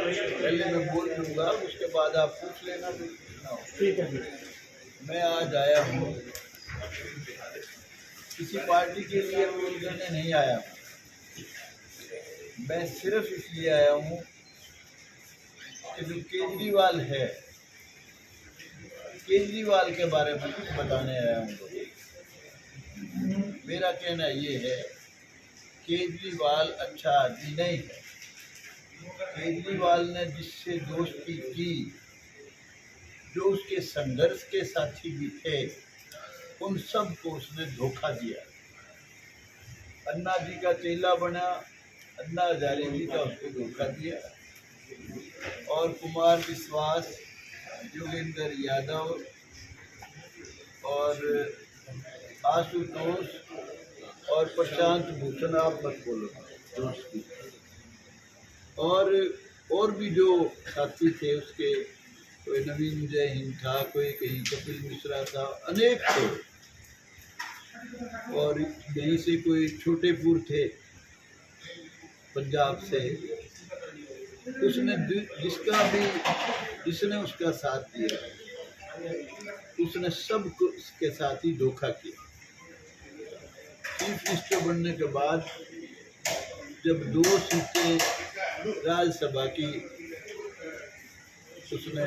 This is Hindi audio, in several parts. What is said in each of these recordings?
पहले मैं बोल दूंगा, उसके बाद आप पूछ लेना। ठीक है। मैं आज आया हूँ, किसी पार्टी के लिए वोट करने नहीं आया, मैं सिर्फ इसलिए आया हूँ कि जो केजरीवाल है, केजरीवाल के बारे में कुछ बताने आया हूँ। मेरा कहना ये है, केजरीवाल अच्छा आदमी नहीं है। केजरीवाल ने जिससे दोस्ती की, जो उसके संघर्ष के साथी भी थे, उन सब को उसने धोखा दिया। अन्ना जी का चेला बना, अन्ना हजारे जी का उसको धोखा दिया, और कुमार विश्वास, योगेंद्र यादव और आशुतोष और प्रशांत भूषण, आप मत बोलो दोस्ती, और भी जो साथी थे उसके, कोई नवीन जय हिंद था, कोई कहीं कपिल मिश्रा था, अनेक थे, और यहीं से कोई छोटेपुर थे पंजाब से। उसने जिसने उसका साथ दिया, उसने सब के साथ ही धोखा किया। चीफ मिनिस्टर बनने के बाद जब 2 सीटें राज्यसभा की उसने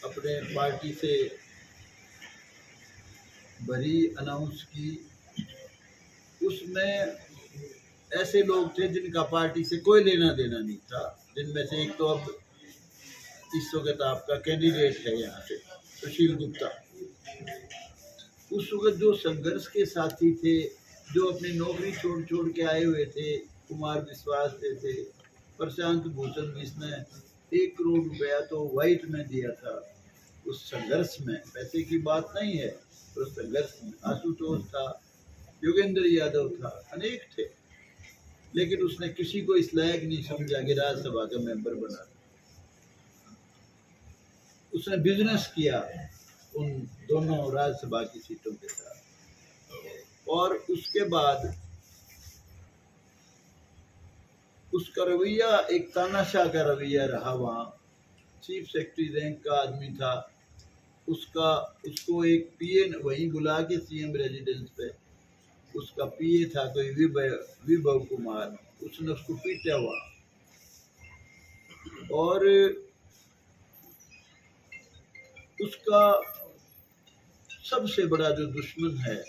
अपने पार्टी से भरी, अनाउंस की, उसमें ऐसे लोग थे जिनका पार्टी से कोई लेना देना नहीं था, जिनमें से एक तो अब इस वक्त आपका कैंडिडेट है यहाँ से, सुशील गुप्ता। उस वक्त जो संघर्ष के साथी थे, जो अपनी नौकरी छोड़ के आए हुए थे, कुमार विश्वास थे, प्रशांत भूषण जिसने 1 करोड़ रुपया तो वाइट में दिया था उस संघर्ष में, पैसे की बात नहीं है, तो संघर्ष में आशुतोष था, योगेंद्र यादव था, अनेक थे, लेकिन उसने किसी को इस लायक नहीं समझा कि राज्यसभा का मेंबर बना। उसने बिजनेस किया उन दोनों राज्यसभा की सीटों के साथ, और उसके बाद उसका रवैया एक तानाशाह का रवैया रहा। वहाँ चीफ सेक्रेटरी रैंक का आदमी था, उसको एक पीए वहीं बुला के सीएम रेजिडेंस पे, उसका पीए था कोई विभव कुमार, उसने उसको पीटा हुआ, और उसका सबसे बड़ा जो दुश्मन है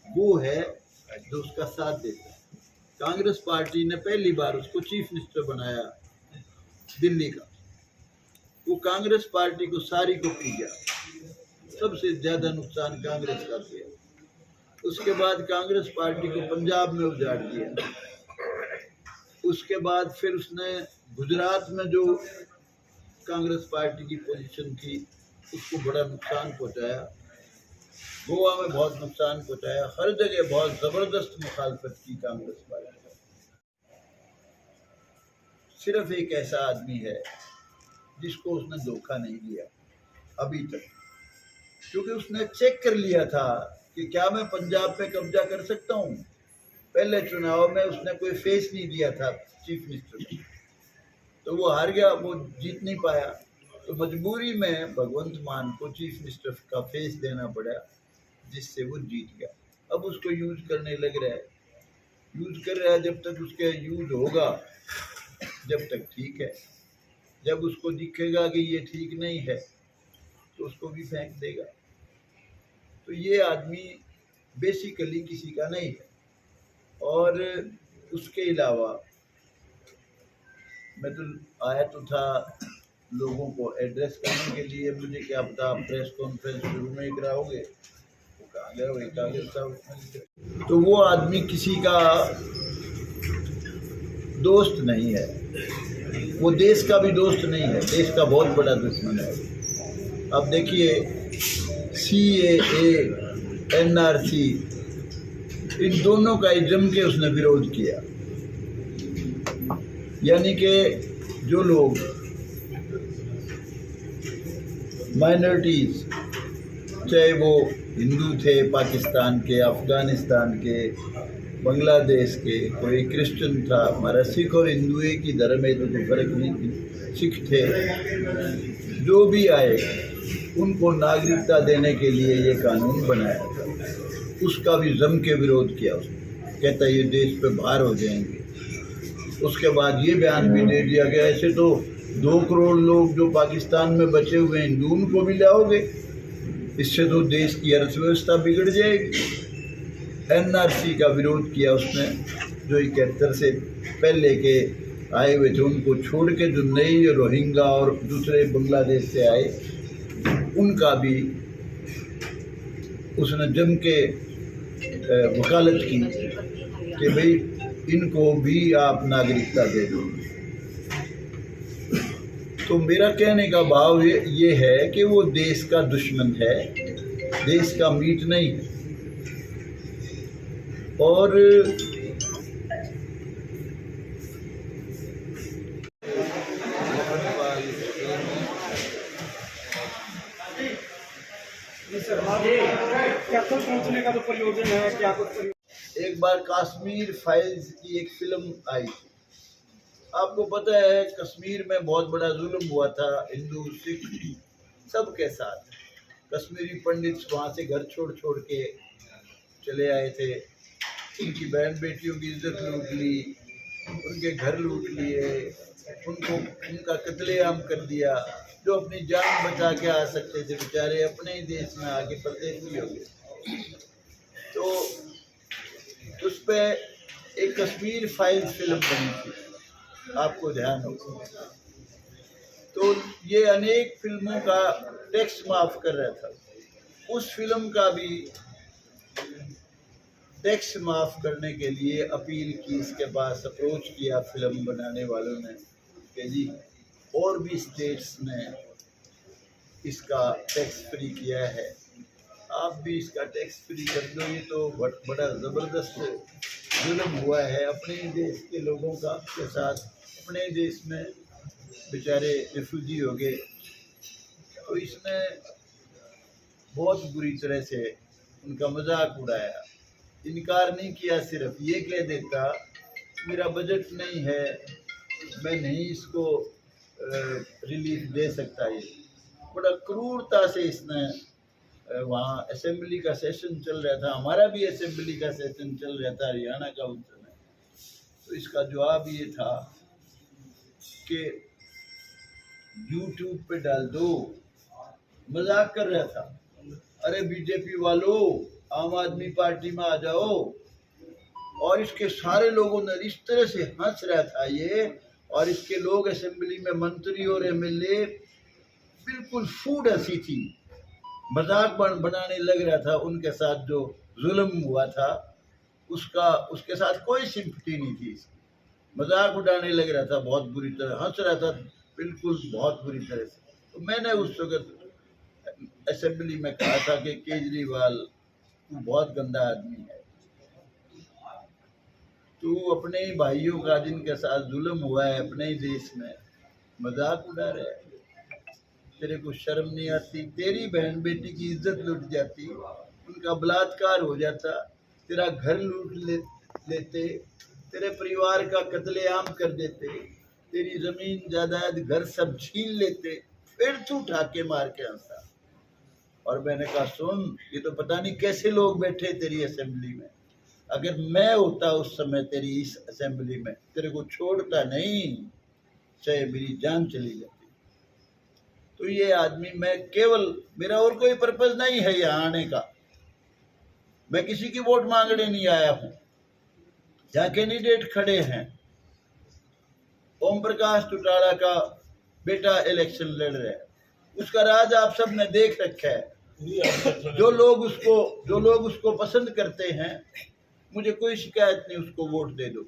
वो है जो उसका साथ देता है। कांग्रेस पार्टी ने पहली बार उसको चीफ मिनिस्टर बनाया दिल्ली का, वो कांग्रेस पार्टी को सारी को पी गया, सबसे ज्यादा नुकसान कांग्रेस का किया। उसके बाद कांग्रेस पार्टी को पंजाब में उजाड़ दिया। उसके बाद फिर उसने गुजरात में जो कांग्रेस पार्टी की पोजीशन थी उसको बड़ा नुकसान पहुंचाया, गोवा में बहुत नुकसान पहुंचाया, हर जगह बहुत जबरदस्त मुखालफत की कांग्रेस पार्टी। सिर्फ एक ऐसा आदमी है जिसको उसने धोखा नहीं दिया अभी तक, क्योंकि उसने चेक कर लिया था कि क्या मैं पंजाब पे कब्जा कर सकता हूँ। पहले चुनाव में उसने कोई फेस नहीं दिया था चीफ मिनिस्टर, तो वो हार गया, वो जीत नहीं पाया, तो मजबूरी में भगवंत मान को चीफ मिनिस्टर का फेस देना पड़ा, जिससे वो जीत गया। अब उसको यूज करने लग रहा है, यूज कर रहा है, जब तक उसके यूज होगा जब तक ठीक है, जब उसको दिखेगा कि ये ठीक नहीं है तो उसको भी फेंक देगा। तो ये आदमी बेसिकली किसी का नहीं है। और उसके अलावा मैं तो आया तो था लोगों को एड्रेस करने के लिए, मुझे क्या पता आप प्रेस कॉन्फ्रेंस शुरू में कराओगे, वो कहाँ गया वही कागज साहब। तो वो आदमी किसी का दोस्त नहीं है, वो देश का भी दोस्त नहीं है, देश का बहुत बड़ा दुश्मन है। अब देखिए CAA, NRC, इन दोनों का जम के उसने विरोध किया, यानी कि जो लोग माइनॉरिटीज, चाहे वो हिंदू थे पाकिस्तान के, अफगानिस्तान के, बांग्लादेश के, कोई क्रिश्चियन था, हमारा सिख और हिंदू एक ही धर्म है तो कोई फर्क नहीं थी। सिख थे, जो भी आए उनको नागरिकता देने के लिए ये कानून बनाया था। उसका भी जम के विरोध किया उसने, कहता ये देश पे भार हो जाएंगे। उसके बाद ये बयान भी दे दिया गया ऐसे तो 2 करोड़ लोग जो पाकिस्तान में बचे हुए हैं हिंदू उनको भी लाओगे, इससे तो देश की अर्थव्यवस्था बिगड़ जाएगी। एनआरसी का विरोध किया उसने, जो 71 से पहले के आए हुए थे उनको छोड़ के, जो नई रोहिंग्या और दूसरे बांग्लादेश से आए उनका भी उसने जम के वकालत की कि भाई इनको भी आप नागरिकता दे दो। तो मेरा कहने का भाव ये है कि वो देश का दुश्मन है, देश का मीत नहीं है। और क्या कुछ सोचने का तो प्रयोजन है, क्या कुछ एक बार कश्मीर फाइल्स की एक फिल्म आई थी। आपको पता है कश्मीर में बहुत बड़ा जुल्म हुआ था हिंदू सिख सबके साथ। कश्मीरी पंडित वहाँ से घर छोड़ छोड़ के चले आए थे, उनकी बहन बेटियों की इज्जत लूट ली, उनके घर लूट लिए, उनको उनका कत्लेआम कर दिया। जो अपनी जान बचा के आ सकते थे बेचारे अपने ही देश में आके परदेशी हो गए। तो उस पर एक कश्मीर फाइल्स फिल्म बनी थी, आपको ध्यान हो तो ये अनेक फिल्मों का टैक्स माफ कर रहा था। उस फिल्म का भी टैक्स माफ करने के लिए अपील की, इसके पास अप्रोच किया फिल्म बनाने वालों ने कि जी और भी स्टेट्स ने इसका टैक्स फ्री किया है, आप भी इसका टैक्स फ्री कर दो। ये तो बड़ा ज़बरदस्त जुल्म हुआ है अपने ही देश के लोगों का के साथ, अपने देश में बेचारे रिफ्यूजी हो गए। तो इसने बहुत बुरी तरह से उनका मजाक उड़ाया, इनकार नहीं किया, सिर्फ ये कह देता मेरा बजट नहीं है, मैं नहीं इसको रिलीफ दे सकता। ये बड़ा क्रूरता से इसने वहाँ असेंबली का सेशन चल रहा था, हमारा भी असेंबली का सेशन चल रहा था हरियाणा का उस समय। तो इसका जवाब ये था कि यूट्यूब पे डाल दो, मजाक कर रहा था। अरे बीजेपी वालों आम आदमी पार्टी में आ जाओ। और इसके सारे लोगों ने इस तरह से हंस रहा था ये, और इसके लोग असेंबली में मंत्री और एमएलए बिल्कुल फूड हंसी थी, मजाक बनाने लग रहा था उनके साथ। जो जुल्म हुआ था उसके साथ कोई सिंपैथी नहीं थी, मजाक उड़ाने लग रहा था, बहुत बुरी तरह हंस रहा था, बिल्कुल बहुत बुरी तरह से। तो मैंने उस वक्त असेंबली में कहा था कि केजरीवाल तू बहुत गंदा आदमी है, तू अपने ही भाइयों का जिनके साथ जुल्म हुआ है अपने ही देश में मजाक उड़ा रहा है, तेरे को शर्म नहीं आती? तेरी बहन बेटी की इज्जत लूट जाती, उनका बलात्कार हो जाता, तेरा घर लूट लेते, तेरे परिवार का कत्लेआम कर देते, तेरी जमीन जायदाद घर सब छीन लेते, फिर तू ठाके मार के हंसा। और मैंने कहा सुन, ये तो पता नहीं कैसे लोग बैठे तेरी असेंबली में, अगर मैं होता उस समय तेरी इस असेंबली में तेरे को छोड़ता नहीं, चाहे मेरी जान चली जाती। तो ये आदमी, मैं केवल, मेरा और कोई पर्पज नहीं है यहाँ आने का, मैं किसी की वोट मांगने नहीं आया हूँ। जहाँ कैंडिडेट खड़े हैं, ओम प्रकाश चौटाला का बेटा इलेक्शन लड़ रहा है, उसका राज आप सब ने देख रखा है। जो लोग उसको पसंद करते हैं, मुझे कोई शिकायत नहीं, उसको वोट दे दो।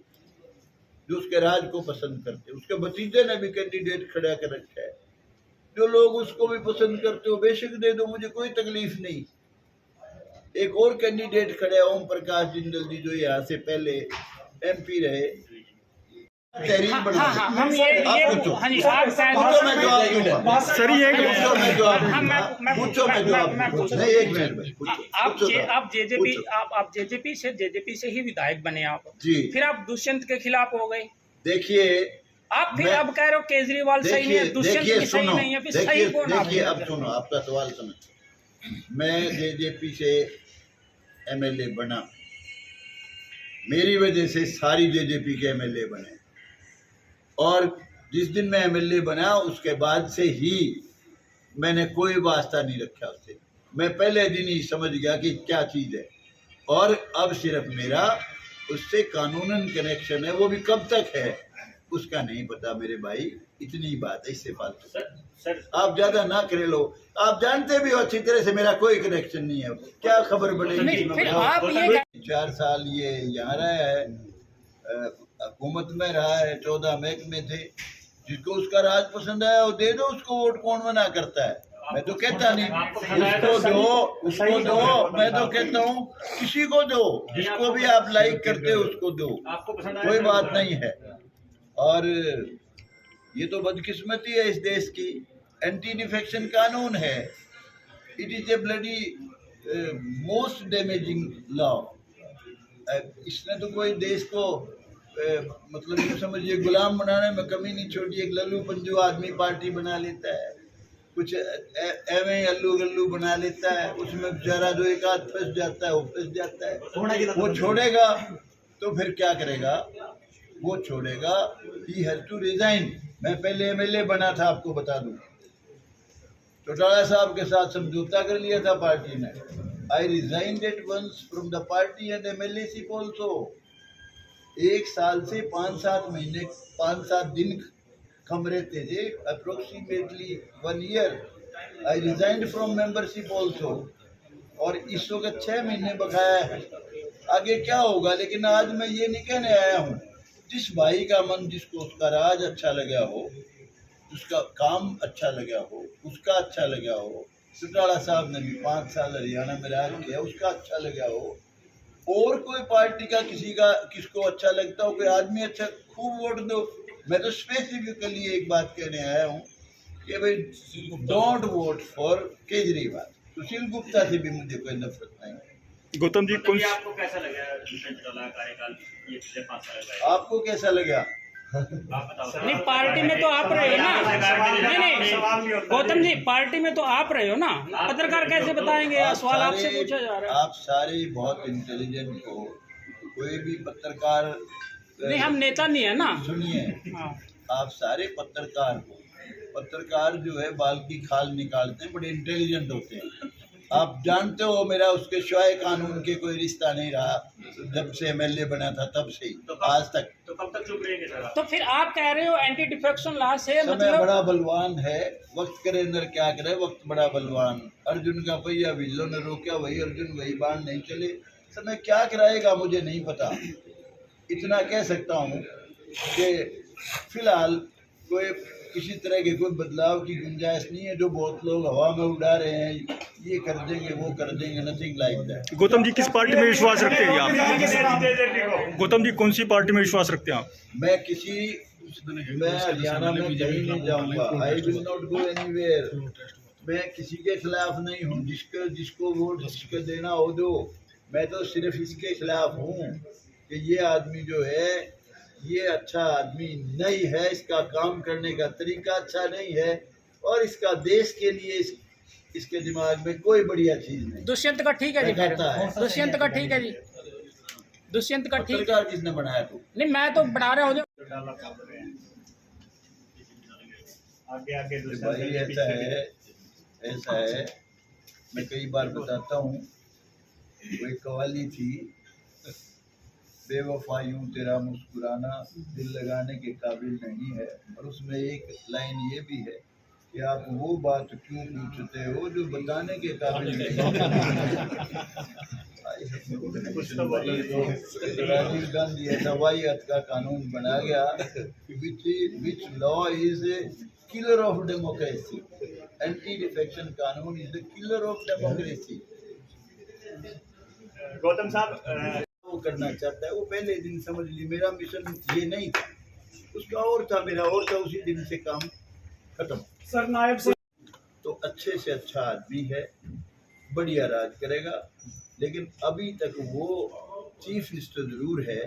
जो उसके राज को पसंद करते, उसके भतीजे ने भी कैंडिडेट खड़ा कर रखा है, जो लोग उसको भी पसंद करते हो बेशक दे दो, मुझे कोई तकलीफ नहीं। एक और कैंडिडेट खड़े ओम प्रकाश जिंदल जी, जो यहाँ से पहले एमपी रहे, तहरीर बना हाँ, हम ये आप पूछो। हाँ जी, आप पूछो, मैं जवाब दूंगा। सर ये पूछो, मैं जवाब हाँ, दूंगा। पूछो, मैं जवाब दूंगा। नहीं, एक मिनट में पूछो, आप पूछो जे, ना। आप जेजेपी पूछो। आप जेजेपी से ही विधायक बने आप, जी फिर आप दुष्यंत के खिलाफ हो गए। देखिए, आप फिर मैं- अब कह रहे हो केजरीवाल सही नहीं है, दुष्यंत देखिए भी सही सुनो, नहीं है, फिर सही कौन आप? देखिए अब सुनो, आपका सवाल समझ। मैं जेजेपी से एमएलए बना, मेरी वजह से सारी जेजेपी के एमएलए बने, और जिस दिन मैं एमएलए बना उसके बाद से ही मैंने कोई वास्ता नहीं रखा उससे। मैं पहले दिन ही समझ गया कि क्या चीज़ है, और अब सिर्फ मेरा उससे कानूनन कनेक्शन है, वो भी कब तक है उसका नहीं पता मेरे भाई। इतनी ही बात है, इससे फालतू आप ज्यादा ना करे लो। आप जानते भी हो अच्छी तरह से मेरा कोई कनेक्शन नहीं है, क्या खबर नहीं, पड़ेगी। फिर आप ये 4 साल ये यहाँ रहा है, हुकूमत में रहा है, 14 महकमे थे। जिसको उसका राज पसंद आया वो दे दो उसको वोट, कौन मना करता है? मैं तो कहता नहीं उसको दो, मैं तो कहता हूँ किसी को दो, जिसको भी आप लाइक करते हो उसको दो, कोई बात नहीं है। और ये तो बदकिस्मती है इस देश की, एंटी डिफेक्शन कानून है, it is a bloody most damaging law. इसने तो कोई देश को मतलब ये समझिए गुलाम बनाने में कमी नहीं छोड़ी। एक लल्लू पंजू आदमी पार्टी बना लेता है, कुछ एवं अल्लू गल्लू बना लेता है, उसमें बेचारा जो एक आध फंस जाता है वो फंस जाता है। वो छोड़ेगा तो फिर क्या करेगा? वो छोड़ेगा, ही हैज टू रिजाइन। मैं पहले एमएलए बना था, आपको बता दूं, चौटाला साहब के साथ समझौता कर लिया था पार्टी ने। I resigned at once from the party and MLAship also. 1 साल से 5-7 महीने 5-7 दिन कम रहते थे, approximately 1 year. I resigned from membership also, और इस वक्त 6 महीने बकाया है। आगे क्या होगा? लेकिन आज मैं ये नहीं कहने आया हूँ, जिस भाई का मन, जिसको उसका राज अच्छा लगा हो, उसका काम अच्छा लगा हो, उसका अच्छा लगा हो। चौटाला साहब ने भी 5 साल हरियाणा में राज किया, उसका अच्छा लगा हो। और कोई पार्टी का किसी का किसको अच्छा लगता हो, कोई आदमी अच्छा, खूब वोट दो। मैं तो स्पेसिफिकली एक बात कहने आया हूँ कि भाई डोंट वोट फॉर केजरीवाल। सुशील गुप्ता से भी मुझे कोई नफरत नहीं। गौतम जी कौन आपको कैसा लगा दुष्यंत चौटाला का कार्यकाल ये पिछले 5 साल का? आपको कैसा लगा? आप बताओ। नहीं, पार्टी में तो आप रहे हो ना। नहीं, गौतम जी पार्टी में तो आप रहे हो ना, पत्रकार कैसे बताएंगे? सवाल आपसे पूछा जा रहा है। आप सारे बहुत इंटेलिजेंट हो, कोई भी पत्रकार नहीं, हम नेता नहीं है ना। सुनिए, हाँ, आप सारे पत्रकार हो। पत्रकार जो है बाल की खाल निकालते हैं, बड़े इंटेलिजेंट होते हैं। आप जानते हो मेरा उसके सिवाय कानून के कोई रिश्ता नहीं रहा, जब से एमएलए बना था तब से ही आज तक। तो कब तक चुप रहेंगे सर? तो फिर आप कह रहे हो एंटी डिफेक्शन लॉ से समय मतलब बड़ा बलवान है, वक्त करे अंदर क्या करे, वक्त बड़ा बलवान। अर्जुन का पहिया बिल्लो ने रोका, वही अर्जुन वही बाण नहीं चले। समय क्या कराएगा मुझे नहीं पता। इतना कह सकता हूँ कि फिलहाल कोई किसी तरह के कोई बदलाव की गुंजाइश नहीं है। जो बहुत लोग हवा में उड़ा रहे हैं, ये कर देंगे वो कर देंगे, nothing like that. Gautam ji किस पार्टी में विश्वास रखते हैं आप? गौतम जी कौन सी पार्टी में विश्वास रखते हैं आप? मैं हरियाणा में कहीं नहीं जाऊंगा। I will not go anywhere. मैं किसी के खिलाफ नहीं हूँ। जिसको वोट जिसको देना हो दो। मैं तो सिर्फ इसके खिलाफ हूँ कि ये आदमी जो है ये अच्छा आदमी नहीं है, इसका काम करने का तरीका अच्छा नहीं है, और इसका देश के लिए इसके दिमाग में कोई बढ़िया चीज नहीं। दुष्यंत का ठीक है जी, फिर कहता है। दुष्यंत का ठीक है जी, दुष्यंत का ठीक। पत्रकार किसने बनाया तू? नहीं, मैं तो बना रहा हूँ। आगे आगे भाई ऐसा है, मैं कई बार बताता हूँ। वो एक कवाली थी, बेवफा यूं तेरा मुस्कुराना दिल लगाने के काबिल नहीं है, और उसमें एक लाइन ये भी है कि आप वो बात क्यों पूछते हो जो बताने के काबिल नहीं है। राजीव गांधी ऐसा का कानून बना गया, which law is a killer of democracy. Anti defection कानून is the killer of democracy. Gautam साहब वो करना चाहता है, वो पहले दिन समझ ली। मेरा मिशन ये नहीं था, उसका और था, मेरा और था, उसी दिन से काम खत्म। सर नायब से तो अच्छे से अच्छा आदमी है, बढ़िया राज करेगा, लेकिन अभी तक वो चीफ मिनिस्टर जरूर है,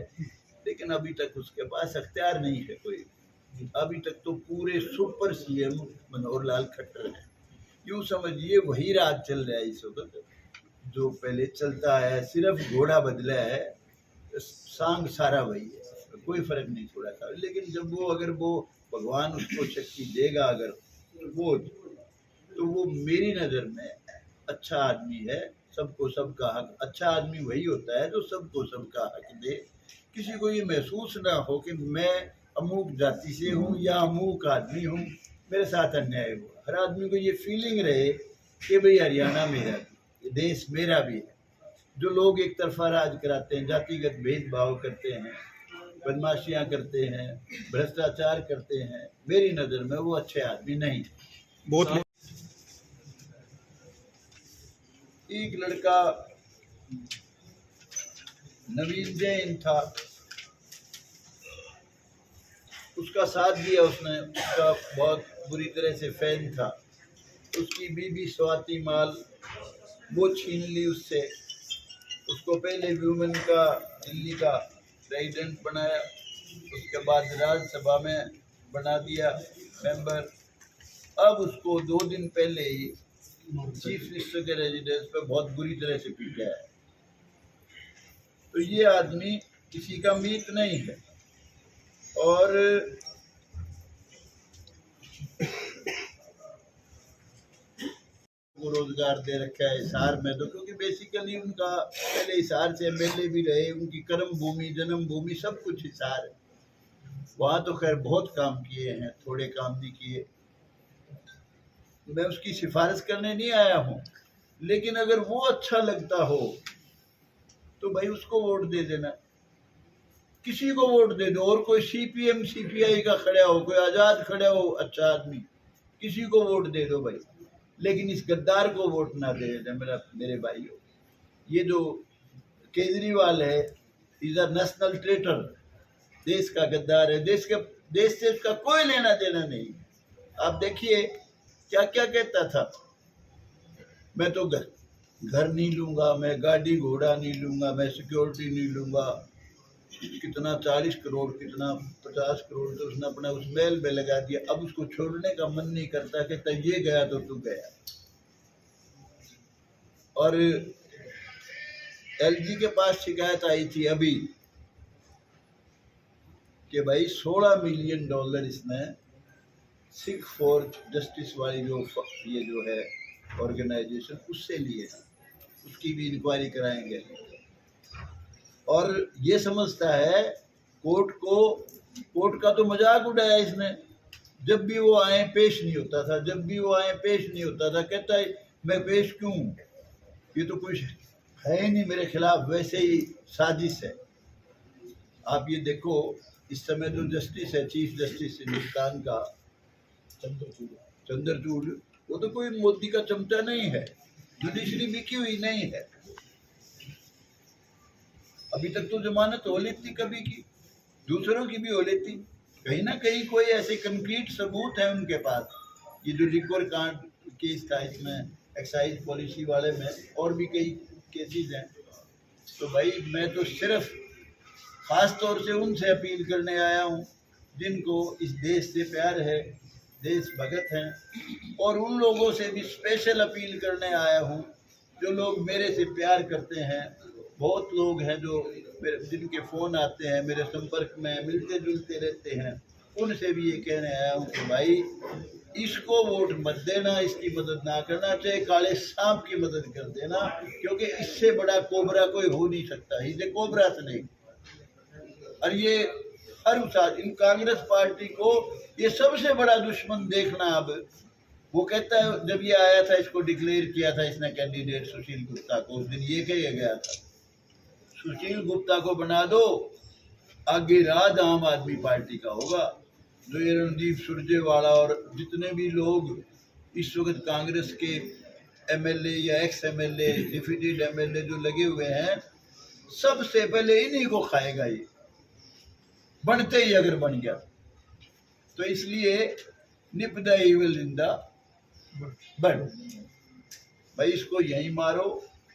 लेकिन अभी तक उसके पास अख्तियार नहीं है कोई। अभी तक तो पूरे सुपर सीएम मनोहर लाल खट्टर है। यूँ समझिए वही राज चल रहा है इस वक्त जो पहले चलता है, सिर्फ घोड़ा बदला है, सांग सारा वही है, कोई फर्क नहीं छोड़ा था। लेकिन जब वो अगर वो भगवान उसको शक्ति देगा, अगर तो वो मेरी नज़र में अच्छा आदमी है। सबको सबका हक, अच्छा आदमी वही होता है जो सबको सबका हक दे। किसी को ये महसूस ना हो कि मैं अमूक जाति से हूँ या अमूक आदमी हूँ, मेरे साथ अन्याय हुआ। हर आदमी को ये फीलिंग रहे कि भाई हरियाणा मेरा भी, ये देश मेरा भी है। जो लोग एक तरफा राज कराते हैं, जातिगत भेदभाव करते हैं, बदमाशियाँ करते हैं, भ्रष्टाचार करते हैं, मेरी नज़र में वो अच्छे आदमी नहीं। बहुत एक लड़का नवीन जैन था, उसका साथ दिया उसने, उसका बहुत बुरी तरह से फैन था। उसकी बीबी स्वाति माल वो छीन ली उससे। उसको पहले वुमेन का दिल्ली का प्रेसिडेंट बनाया, उसके बाद राज्यसभा में बना दिया मेंबर। अब उसको 2 दिन पहले ही चीफ मिनिस्टर के रेजिडेंस पे बहुत बुरी तरह से पीटा है। तो ये आदमी किसी का मीत नहीं है। और वो रोजगार दे रखा है हिसार में, तो क्योंकि बेसिकली उनका पहले हिसार से एमएलए भी रहे, उनकी कर्म भूमि, जन्म भूमि सब कुछ हिसार है। वहाँ तो खैर बहुत काम किए हैं, थोड़े काम नहीं किए। मैं उसकी सिफारिश करने नहीं आया हूँ, लेकिन अगर वो अच्छा लगता हो तो भाई उसको वोट दे देना, किसी को वोट दे दो। और कोई सीपीएम सीपीआई का खड़ा हो, कोई आज़ाद खड़ा हो, अच्छा आदमी, किसी को वोट दे दो भाई, लेकिन इस गद्दार को वोट ना दे देना मेरे भाइयों। ये जो केजरीवाल है, इज अ नेशनल ट्रेटर, देश का गद्दार है। देश से इसका कोई लेना देना नहीं। आप देखिए क्या क्या कहता था, मैं तो घर नहीं लूंगा, मैं गाड़ी घोड़ा नहीं लूंगा, मैं सिक्योरिटी नहीं लूंगा। कितना 40 करोड़, कितना 50 करोड़ तो उसने अपना उस महल में लगा दिया। अब उसको छोड़ने का मन नहीं करता, कहता ये गया तो तू गया। और एलजी के पास शिकायत आई थी अभी कि भाई $16 मिलियन इसने सिख फॉर जस्टिस वाली ये जो है ऑर्गेनाइजेशन, उससे लिए हैं। उसकी भी इंक्वायरी कराएंगे। और ये समझता है कोर्ट का तो मजाक उड़ाया इसने। जब भी वो आए पेश नहीं होता था, जब भी वो आए पेश नहीं होता था। कहता है मैं पेश क्यों, ये तो कुछ है ही नहीं मेरे खिलाफ, वैसे ही साजिश है। आप ये देखो इस समय जो जस्टिस है, चीफ जस्टिस हिंदुस्तान का चंद्रचूड़, वो तो कोई मोदी का चमचा नहीं है, जुडिशरी बिकी हुई नहीं है। अभी तक तो जमानत हो लेती कभी की, दूसरों की भी हो लेती। कहीं ना कहीं कोई ऐसे कंक्रीट सबूत है उनके पास। ये जो लिक्वर कांड केस था, इसमें एक्साइज पॉलिसी वाले में और भी कई केसेस हैं। तो भाई मैं तो सिर्फ खास तौर से उनसे अपील करने आया हूँ जिनको इस देश से प्यार है, देश भगत हैं। और उन लोगों से भी स्पेशल अपील करने आया हूँ जो लोग मेरे से प्यार करते हैं। बहुत लोग हैं जो जिनके फ़ोन आते हैं, मेरे संपर्क में मिलते जुलते रहते हैं। उनसे भी ये कहने आया हूँ कि भाई इसको वोट मत देना, इसकी मदद ना करना, चाहे काले सांप की मदद कर देना, क्योंकि इससे बड़ा कोबरा कोई हो नहीं सकता। इसे कोबरा से नहीं। और ये हर इन कांग्रेस पार्टी को ये सबसे बड़ा दुश्मन देखना। अब वो कहता है जब ये आया था, इसको डिक्लेयर किया था इसने कैंडिडेट सुशील गुप्ता को, उस दिन ये कहा गया था सुशील गुप्ता को बना दो, आगे राज आम आदमी पार्टी का होगा। जो ये रणदीप सुरजेवाला और जितने भी लोग इस वक्त कांग्रेस के एमएलए या एक्स एमएलए, डिफिटेड एमएलए जो लगे हुए हैं, सबसे पहले इन्हीं को खाएगा ये, बनते ही अगर बन गया। तो इसलिए nip the evil in the bud, भाई इसको यहीं मारो।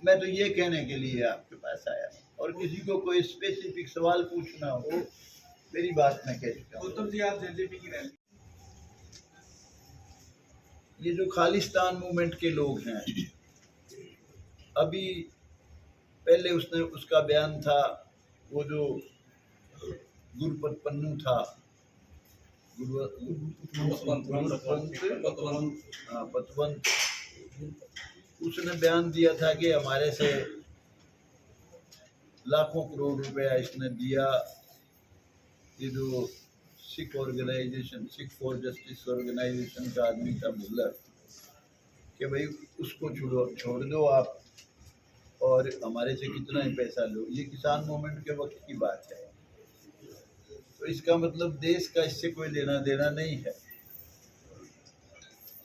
मैं तो ये कहने के लिए आपके पास आया हूँ, और किसी को कोई स्पेसिफिक सवाल पूछना हो मेरी बात में कह चुका हूँ। गौतम जी, आप जेजेपी की रैली, ये जो खालिस्तान मूवमेंट के लोग हैं, अभी पहले उसका बयान था, वो जो गुरपत पन्नू था, पतवंत, उसने बयान दिया था कि हमारे से लाखों करोड़ रुपया इसने दिया, ये जो Sikh organization, Sikh for justice organization का आदमी था मुल्ला, कि भाई उसको छोड़ दो आप और हमारे से कितना ही पैसा लो। ये किसान मूवमेंट के वक्त की बात है। तो इसका मतलब देश का इससे कोई लेना देना नहीं है।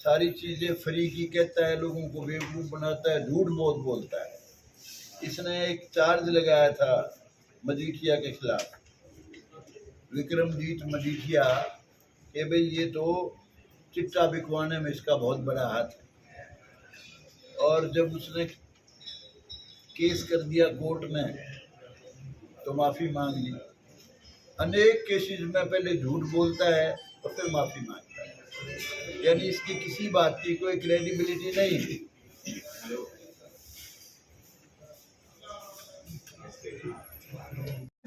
सारी चीज़ें फ्री की कहता है, लोगों को बेवकूफ़ बनाता है, झूठ बहुत बोलता है। इसने एक चार्ज लगाया था मजीठिया के खिलाफ, विक्रमजीत मजीठिया, कि भाई ये तो चिट्टा बिकवाने में इसका बहुत बड़ा हाथ है। और जब उसने केस कर दिया कोर्ट में तो माफ़ी मांग ली। अनेक केसेस में पहले झूठ बोलता है और फिर माफ़ी मांगता है, यानी इसकी किसी बात की कोई क्रेडिबिलिटी नहीं है।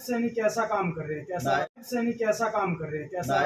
सैनिक कैसा काम कर रहे हैं, कैसा सैनिक कैसा काम कर रहे हैं, कैसा